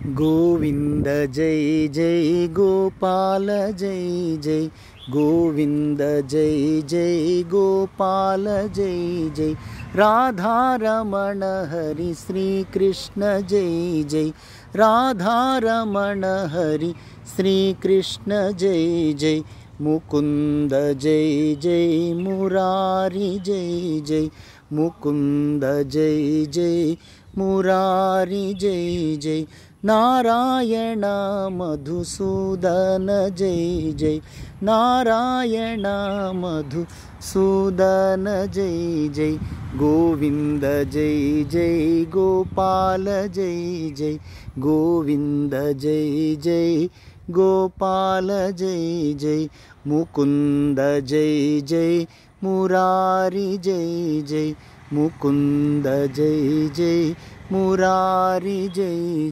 गोविंद जय जय गोपाल जय जय गोविंद जय जय गोपाल जय जय राधा रमण हरि श्री कृष्ण जय जय राधा रमण हरि श्री कृष्ण जय जय मुकुंद जय जय मुरारी जय जय मुकुंद जय जय मुरारी जय जय नारायण मधुसूदन जय जय नारायण मधुसूदन जय जय गोविंद जय जय गोपाल जय जय गोविंद जय जय गोपाल जय जय मुकुंद जय जय मुरारी जय जय मुकुंद जय जय मुरारी जय